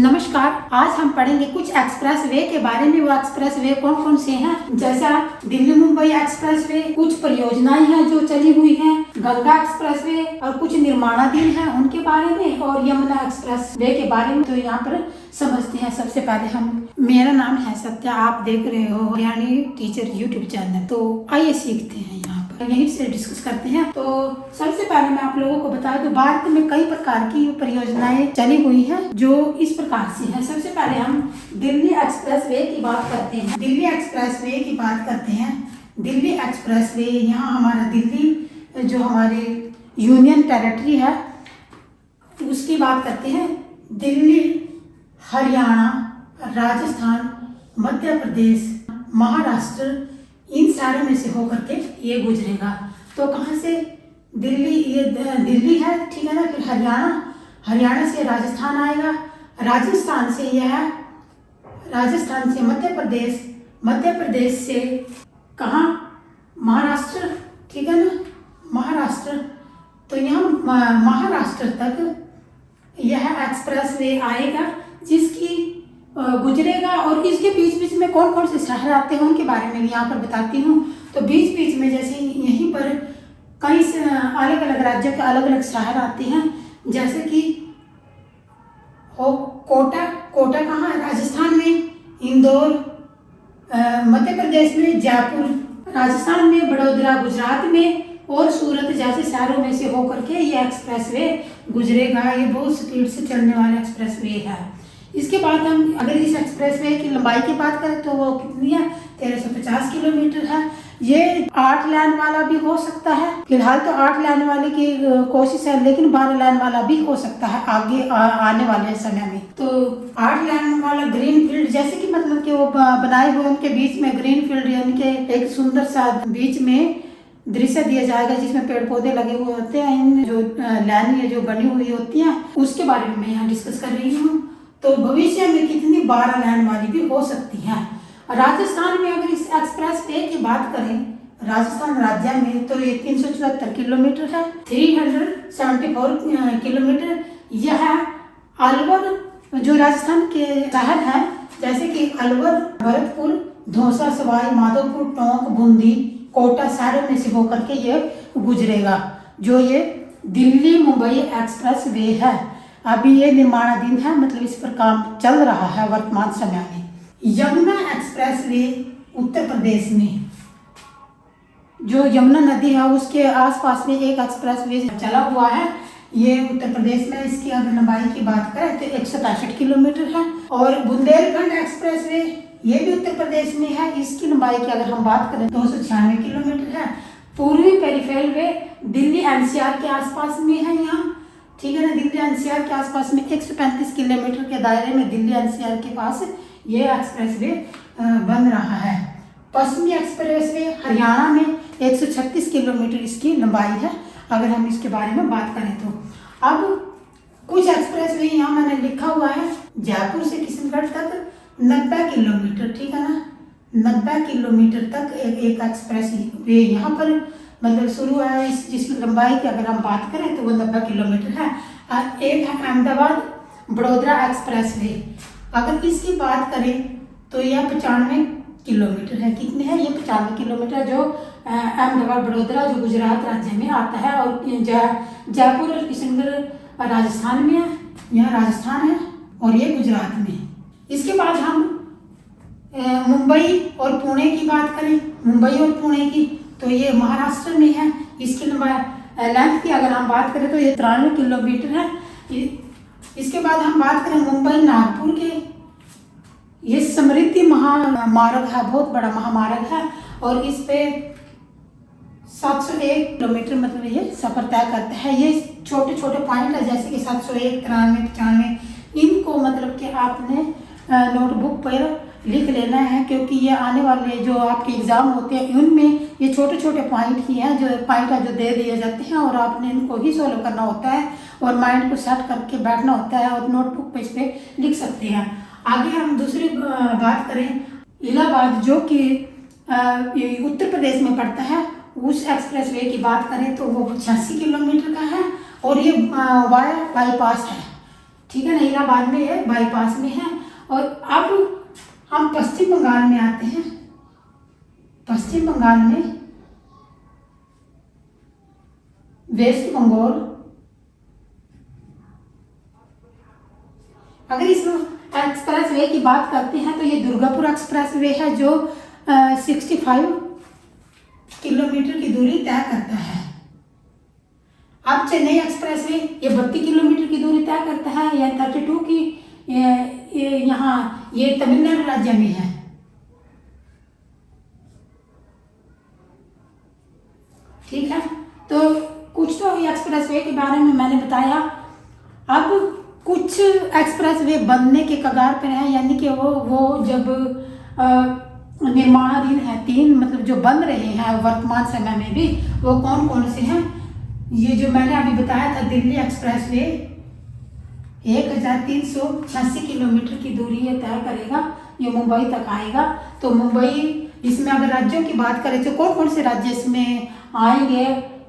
नमस्कार, आज हम पढ़ेंगे कुछ एक्सप्रेस वे के बारे में। वो एक्सप्रेस वे कौन कौन से हैं, जैसा दिल्ली मुंबई एक्सप्रेस वे, कुछ परियोजनाएं हैं जो चली हुई हैं, गंगा एक्सप्रेस वे और कुछ निर्माणाधीन हैं उनके बारे में, और यमुना एक्सप्रेस वे के बारे में। तो यहाँ पर समझते हैं। सबसे पहले मेरा नाम है सत्या, आप देख रहे हो हरियाणी टीचर यूट्यूब चैनल। तो आइए सीखते हैं, यहाँ पर यहीं से डिस्कस करते हैं। तो सबसे पहले मैं आप लोगों को बता दूं, भारत में कई प्रकार की परियोजनाएं चली हुई हैं जो इस प्रकार से है। सबसे पहले हम दिल्ली एक्सप्रेस वे की बात करते हैं। दिल्ली एक्सप्रेस वे की बात करते हैं। दिल्ली एक्सप्रेस वे, यहाँ हमारा दिल्ली जो हमारे यूनियन टेरिटरी है उसकी बात करते हैं। दिल्ली, हरियाणा, राजस्थान, मध्य प्रदेश, महाराष्ट्र, इन सारे में से होकर के ये गुजरेगा। तो कहाँ से दिल्ली, ये दिल्ली है, ठीक है ना। फिर हरियाणा से राजस्थान आएगा, राजस्थान से यह, राजस्थान से मध्य प्रदेश, मध्य प्रदेश से कहाँ, महाराष्ट्र, ठीक है ना, महाराष्ट्र। तो यहाँ महाराष्ट्र तक यह एक्सप्रेस वे आएगा जिसकी गुजरेगा। और इसके बीच बीच में कौन कौन से शहर आते हैं उनके बारे में यहाँ पर बताती हूँ। तो बीच बीच में जैसे यहीं पर कई अलग अलग राज्यों के अलग अलग शहर आते हैं, जैसे कि कोटा कहाँ है, राजस्थान में, इंदौर मध्य प्रदेश में, जयपुर राजस्थान में, बड़ौदा गुजरात में और सूरत जैसे शहरों में से होकर के ये एक्सप्रेस वे गुजरेगा। ये बहुत स्पीड से चलने वाला एक्सप्रेस वे है। इसके बाद हम अगर इस एक्सप्रेस वे की लंबाई की बात करें तो वो कितनी है, 1350 किलोमीटर है। ये 8 लाइन वाला भी हो सकता है। फिलहाल तो 8 लाइन वाले की कोशिश है, लेकिन 12 लाइन वाला भी हो सकता है आगे आने वाले समय में। तो 8 लाइन वाला ग्रीन फील्ड, जैसे कि मतलब कि वो बनाए हुए उनके बीच में ग्रीन फील्ड, यानी कि एक सुंदर सा बीच में दृश्य दिया जाएगा जिसमें पेड़ पौधे लगे हुए होते हैं। इन जो लाइन जो बनी हुई होती है उसके बारे में मैं यहाँ डिस्कस कर रही हूँ। तो भविष्य में कितनी 12 लाइन वाली भी हो सकती है। राजस्थान में अगर इस एक्सप्रेस वे की बात करें, राजस्थान राज्य में, तो ये 374 किलोमीटर है, 374 किलोमीटर। यह अलवर जो राजस्थान के शहर हैं, जैसे कि अलवर, भरतपुर, धौसा, सवाई माधोपुर, टोंक, बूंदी, कोटा शहरों में से होकर के ये गुजरेगा। जो ये दिल्ली मुंबई एक्सप्रेस वे है, अभी ये निर्माणाधीन है, मतलब इस पर काम चल रहा है वर्तमान समय में। यमुना एक्सप्रेस वे उत्तर प्रदेश में, जो यमुना नदी है उसके आसपास में एक एक्सप्रेस वे चला हुआ है। ये उत्तर प्रदेश में, इसकी अगर लंबाई की बात करें तो 165 किलोमीटर है। और बुंदेलखंड एक्सप्रेस वे, ये भी उत्तर प्रदेश में है। इसकी लंबाई की अगर हम बात करें 296 किलोमीटर है। पूर्वी पेरिफेरल वे दिल्ली एनसीआर के आसपास में है यहाँ, ठीक है ना। दिल्ली एनसीआर के आसपास में 135 किलोमीटर के दायरे में दिल्ली एनसीआर के पास ये एक्सप्रेस वे बन रहा है। पश्चिमी एक्सप्रेस वे हरियाणा में 136 किलोमीटर इसकी लंबाई है, अगर हम इसके बारे में बात करें तो। अब कुछ एक्सप्रेस वे यहाँ मैंने लिखा हुआ है। जयपुर से किशनगढ़ तक 90 किलोमीटर, ठीक है ना, 90 किलोमीटर तक एक एक्सप्रेस वे यहाँ पर मतलब शुरू है। जिसकी लंबाई की अगर हम बात करें तो वो 90 किलोमीटर है। एक है अहमदाबाद बड़ौदा एक्सप्रेस वे, अगर इसकी बात करें तो यह 95 किलोमीटर है। कितने हैं ये, 95 किलोमीटर, जो अहमदाबाद बड़ौदा जो गुजरात राज्य में आता है। और जयपुर और किशनगढ़ राजस्थान में है, यहाँ राजस्थान है और ये गुजरात में है। इसके बाद हम मुंबई और पुणे की बात करें, मुंबई और पुणे की, तो ये महाराष्ट्र में है। इसकी लंबाई लेंथ की अगर हम बात करें तो ये 93 किलोमीटर है। इसके बाद हम बात करें मुंबई नागपुर के, ये समृद्धि महामार्ग है, बहुत बड़ा महामार्ग है। और इस पे 701 किलोमीटर मतलब ये सफर तय करता है। ये छोटे छोटे पॉइंट है, जैसे कि 701, 93, 95, इनको मतलब कि आपने नोटबुक पर लिख लेना है, क्योंकि ये आने वाले जो आपके एग्जाम होते हैं उनमें ये छोटे छोटे पॉइंट ही हैं, जो पॉइंट है जो दे दिए जाते हैं, और आपने इनको ही सॉल्व करना होता है और माइंड को सेट करके बैठना होता है और नोटबुक पे इस पे लिख सकते हैं। आगे हम दूसरी बात करें, इलाहाबाद जो कि उत्तर प्रदेश में पड़ता है, उस एक्सप्रेस वे की बात करें तो वो 86 किलोमीटर का है और ये वाया बाईपास है, ठीक है ना, इलाहाबाद में है, बाईपास में है। और अब हम पश्चिम बंगाल में आते हैं। पश्चिम बंगाल में वेस्ट बंगाल, अगर इस एक्सप्रेस वे की बात करते हैं तो ये दुर्गापुर एक्सप्रेस वे है जो 65 किलोमीटर की दूरी तय करता है। अब चेन्नई एक्सप्रेस वे ये 32 किलोमीटर की दूरी तय करता है, या 32 की यहाँ ये तमिलनाडु राज्य में है। ठीक है, तो कुछ तो एक्सप्रेस वे के बारे में मैंने बताया। अब कुछ एक्सप्रेस वे बनने के कगार पर हैं, यानी कि वो जब निर्माणाधीन है। 3 मतलब जो बन रहे हैं वर्तमान समय में भी, वो कौन कौन से हैं? ये जो मैंने अभी बताया था दिल्ली एक्सप्रेस वे 1386 किलोमीटर की दूरी ये तय करेगा, ये मुंबई तक आएगा। तो मुंबई, इसमें अगर राज्यों की बात करें तो कौन कौन से राज्य इसमें आएंगे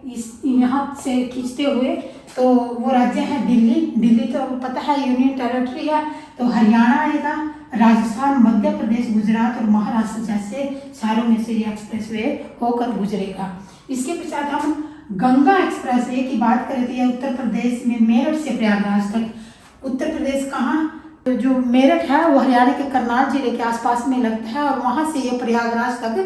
इस यहाँ से खींचते हुए, तो वो राज्य है दिल्ली तो पता है यूनियन टेरिटरी है, तो हरियाणा आएगा, राजस्थान, मध्य प्रदेश, गुजरात और महाराष्ट्र जैसे शहरों में से ये एक्सप्रेस वे होकर गुजरेगा। इसके पश्चात हम गंगा एक्सप्रेस वे की बात करें तो यह उत्तर प्रदेश में मेरठ से प्रयागराज तक। उत्तर प्रदेश कहाँ? जो मेरठ है वो हरियाणा के करनाल जिले के आसपास में लगता है, और वहाँ से ये प्रयागराज तक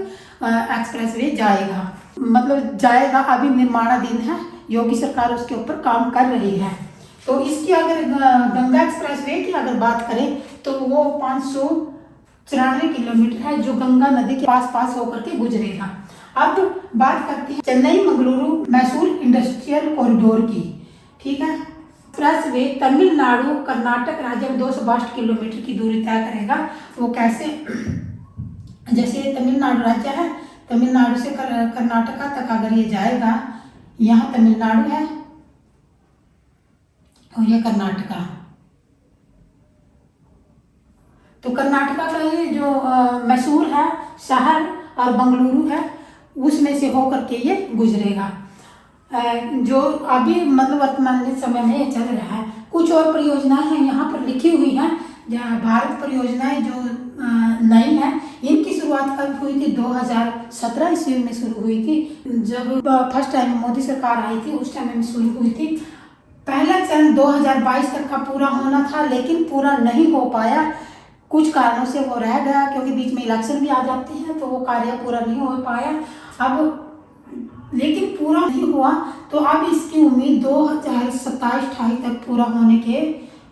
एक्सप्रेस वे जाएगा, मतलब जाएगा। अभी निर्माणाधीन है, योगी सरकार उसके ऊपर काम कर रही है। तो इसकी अगर गंगा एक्सप्रेस वे की अगर बात करें तो वो 594 किलोमीटर है, जो गंगा नदी के पास होकर के गुजरेगा। अब बात करते हैं चेन्नई मंगलुरु मैसूर इंडस्ट्रियल कॉरिडोर की। ठीक है, एक्सप्रेस वे तमिलनाडु कर्नाटक राज्य में 262 किलोमीटर की दूरी तय करेगा। वो कैसे? जैसे तमिलनाडु राज्य है, तमिलनाडु से कर्नाटका तक अगर ये जाएगा, यहाँ तमिलनाडु है और ये कर्नाटका, तो कर्नाटका का ये जो मैसूर है शहर और बंगलुरु है, उसमें से होकर के ये गुजरेगा। जो अभी मतलब वर्तमान समय में ये चल रहा है। कुछ और परियोजनाएं हैं यहाँ पर लिखी हुई हैं, जहाँ भारत परियोजनाएं जो नई हैं, इनकी शुरुआत कब हुई थी? 2017 ईस्वी में शुरू हुई थी, जब फर्स्ट टाइम मोदी सरकार आई थी, उस टाइम में शुरू हुई थी। पहला चरण 2022 तक का पूरा होना था, लेकिन पूरा नहीं हो पाया, कुछ कारणों से वो रह गया, क्योंकि बीच में इलेक्शन भी आ जाते हैं, तो वो कार्य पूरा नहीं हो पाया। अब लेकिन पूरा नहीं हुआ, तो अब इसकी उम्मीद 2027-28 तक पूरा होने के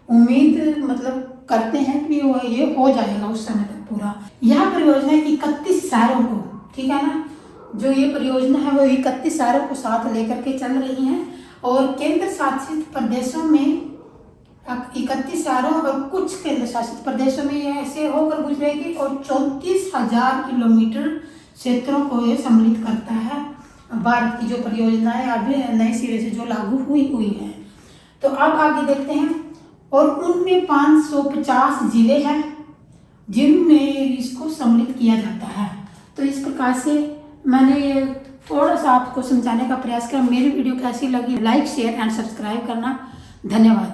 उम्मीद मतलब करते हैं कि वो ये हो जाएगा उस समय तक पूरा। यह परियोजना 31 शहरों को, ठीक है ना, जो ये परियोजना है वो 31 शहरों को साथ लेकर के चल रही हैं, और केंद्र शासित प्रदेशों में 31 शहरों और कुछ केंद्र शासित प्रदेशों में ये ऐसे होकर गुजरेगी, और 34,000 किलोमीटर क्षेत्रों को ये सम्मिलित करता है। भारत की जो परियोजनाएं अभी नए सिरे से जो लागू हुई है। तो अब आगे देखते हैं, और उनमें 550 जिले हैं जिनमें इसको सम्मिलित किया जाता है। तो इस प्रकार से मैंने ये थोड़ा सा आपको समझाने का प्रयास किया। मेरी वीडियो कैसी लगी, लाइक शेयर एंड सब्सक्राइब करना। धन्यवाद।